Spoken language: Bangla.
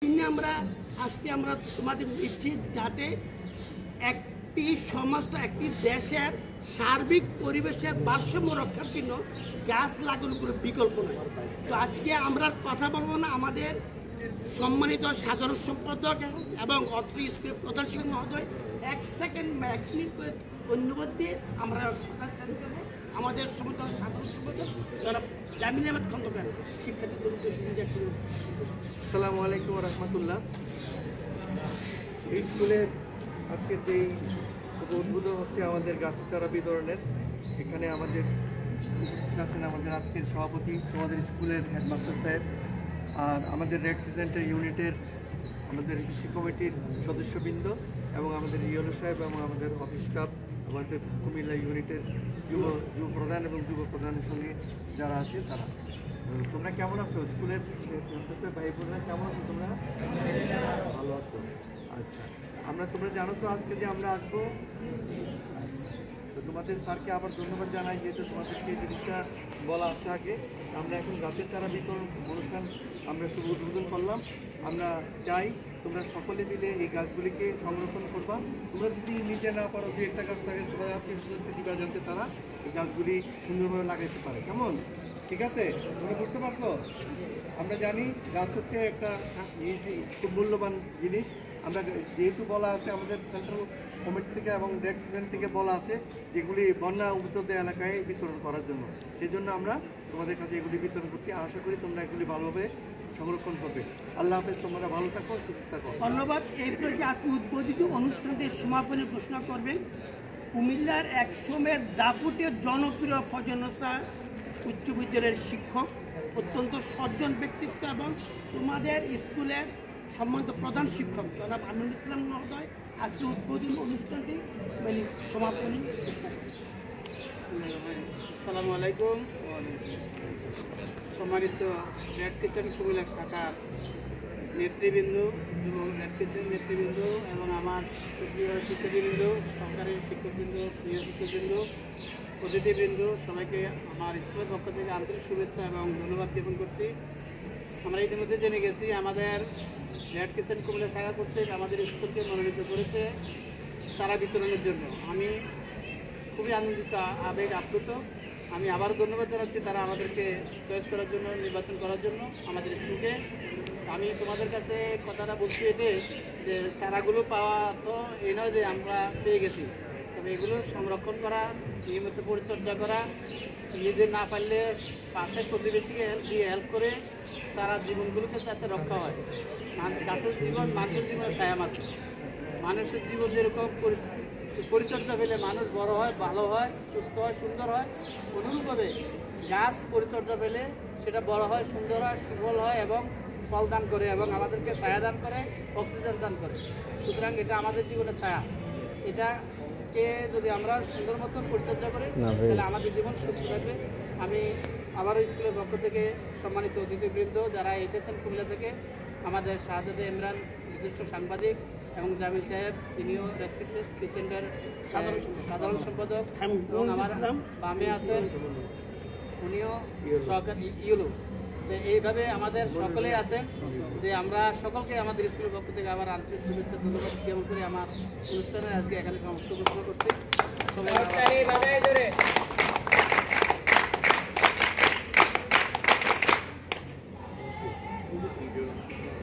আমরা আজকে আমরা তোমাদের দিচ্ছি যাতে একটি সমস্ত একটি দেশের সার্বিক পরিবেশের ভারসাম্য রক্ষার জন্য গাছ লাগানো কোনো বিকল্প নয়। তো আজকে আমরা কথা বলবো না, আমাদের সম্মানিত সাধারণ সম্পাদক এবং অত্র স্কুলের প্রধান শিক্ষক মহোদয় 1 সেকেন্ড বা 1 মিনিট করে ধন্যবাদ দিয়ে আমরা কথা শেষ করবো। আমাদের সমস্ত সাধারণ সম্পাদক যারা জামিল আহমেদ খন্দকার শিক্ষার্থীদের উদ্দেশ্যে। আসসালামু আলাইকুম রহমতুল্লাহ। এই স্কুলে আজকের যেই উদ্বোধন হচ্ছে আমাদের গাছ চারা বিতরণের, এখানে আমাদের উপস্থিত আছেন আমাদের আজকের সভাপতি, আমাদের স্কুলের হেডমাস্টার সাহেব, আর আমাদের রেড ক্রিসেন্টের ইউনিটের আমাদের কৃষি কমিটির সদস্যবৃন্দ এবং আমাদের ইউএলও সাহেব এবং আমাদের অফিস স্টাফ, আমাদের কুমিল্লা ইউনিটের যুব প্রধান এবং যুব প্রধানের সঙ্গে যারা আছে তারা। তোমরা কেমন আছো? স্কুলের ভাই বোনেরা কেমন আছো? তোমরা ভালো আছো? আচ্ছা, তোমরা জানো তো আজকে যে আমরা আসবো, তো তোমাদের স্যারকে আবার ধন্যবাদ জানাই, যেহেতু তোমাদেরকে এই জিনিসটা বলা আছে আগে। আমরা এখন গাছের চারা বিতরণ অনুষ্ঠান আমরা শুভ উদ্বোধন করলাম। আমরা চাই তোমরা সকলে মিলে এই গাছগুলিকে সংরক্ষণ করবা। তোমরা যদি নিজে না পারো, 2-1টা গাছ থাকে তোমরা আত্মীয়-স্বজনকে দিবা, যাতে তারা এই গাছগুলি সুন্দরভাবে লাগাইতে পারে। কেমন? ঠিক আছে? তোমরা বুঝতে পারছো? আমরা জানি গাছ হচ্ছে একটা খুব মূল্যবান জিনিস। আমরা যেহেতু বলা আছে আমাদের সেন্ট্রাল কমিটি থেকে এবং রেড ক্রিসেন্ট থেকে বলা আছে যেগুলি বন্যা উপদ্রুত এলাকায় বিতরণ করার জন্য, সেই জন্য আমরা তোমাদের কাছে এগুলি বিতরণ করছি। আশা করি তোমরা এগুলি ভালোভাবে সংরক্ষণ করবে। আল্লাহ হাফেজ, তোমরা ভালো থাকো, সুস্থ থাকো। ধন্যবাদ। এরপর যে আজকে উদ্বোধিত অনুষ্ঠানটির সমাপনী ঘোষণা করবেন কুমিল্লার এক সময়ের দাপুটের জনপ্রিয় ফজলনসা উচ্চ বিদ্যালয়ের শিক্ষক, অত্যন্ত সজ্জন ব্যক্তিত্ব এবং তোমাদের স্কুলের সম্মানিত প্রধান শিক্ষক জনাব আমিনুল ইসলাম মহোদয় আজকে উদ্বোধন অনুষ্ঠানটি সমাপনী। আসসালামু আলাইকুম। সম্মানিত রেড ক্রিসেন্ট কুমিল্লা শাখার নেতৃবৃন্দ, যুব রেড ক্রিসেন্ট নেতৃবৃন্দ এবং আমার সুপ্রিয় শিক্ষার্থীবৃন্দ, সরকারি শিক্ষকবৃন্দ, সিনিয়র শিক্ষকবৃন্দ, অতিথিবৃন্দ, সবাইকে আমার স্কুলের পক্ষ থেকে আন্তরিক শুভেচ্ছা এবং ধন্যবাদ জ্ঞাপন করছি। আমরা ইতিমধ্যে জেনে গেছি আমাদের রেড ক্রিসেন্ট কুমিল্লা শাখা কর্তৃক আমাদের স্কুলকে মনোনীত করেছে চারা বিতরণের জন্য। আমি খুবই আনন্দিত, আবেগ আপ্লুত। আমি আবারও ধন্যবাদ জানাচ্ছি তারা আমাদেরকে চয়েস করার জন্য, নির্বাচন করার জন্য আমাদের স্কুলকে। আমি তোমাদের কাছে কথাটা বলছি এটাই যে চারাগুলো পাওয়া তো এই নয় যে আমরা পেয়ে গেছি, তবে এগুলো সংরক্ষণ করা, নিয়মিত পরিচর্যা করা, নিজে না পারলে পাশে প্রতিবেশীকে হেল্প করে চারা জীবনগুলোকে যাতে রক্ষা হয়। গাছের জীবন মানুষের জীবনে ছায়া মাত্র। মানুষের জীবন যেরকম পরিচর্যা পেলে মানুষ বড় হয়, ভালো হয়, সুস্থ হয়, সুন্দর হয়, অনুরূপভাবে গাছ পরিচর্যা পেলে সেটা বড় হয়, সুন্দর হয়, সুফল হয় এবং ফল দান করে এবং আমাদেরকে ছায়া দান করে, অক্সিজেন দান করে। সুতরাং এটা আমাদের জীবনে ছায়া। এটাকে যদি আমরা সুন্দর মতন পরিচর্যা করি তাহলে আমাদের জীবন সুস্থ থাকবে। আমি আবারও স্কুলের পক্ষ থেকে সম্মানিত অতিথিবৃন্দ যারা এসেছেন কুমিল্লা থেকে, আমাদের শাহজাদা ইমরান বিশিষ্ট সাংবাদিক এবং জামিল সাহেব, তিনিও রেসপেক্টেড ক্রিসেন্টের সাধারণ সম্পাদক, এবং আমার বামে আছেন উনিও সহকারী ইউলো। তো এইভাবে আমাদের সকলেই আছেন যে আমরা সকলকে আমাদের স্কুলের পক্ষ থেকে আবার আন্তরিক শুভেচ্ছা ধন্যবাদ জ্ঞাপন করে আমার অনুষ্ঠানে আজকে এখানে সমাপ্ত ঘোষণা করছি। সবাই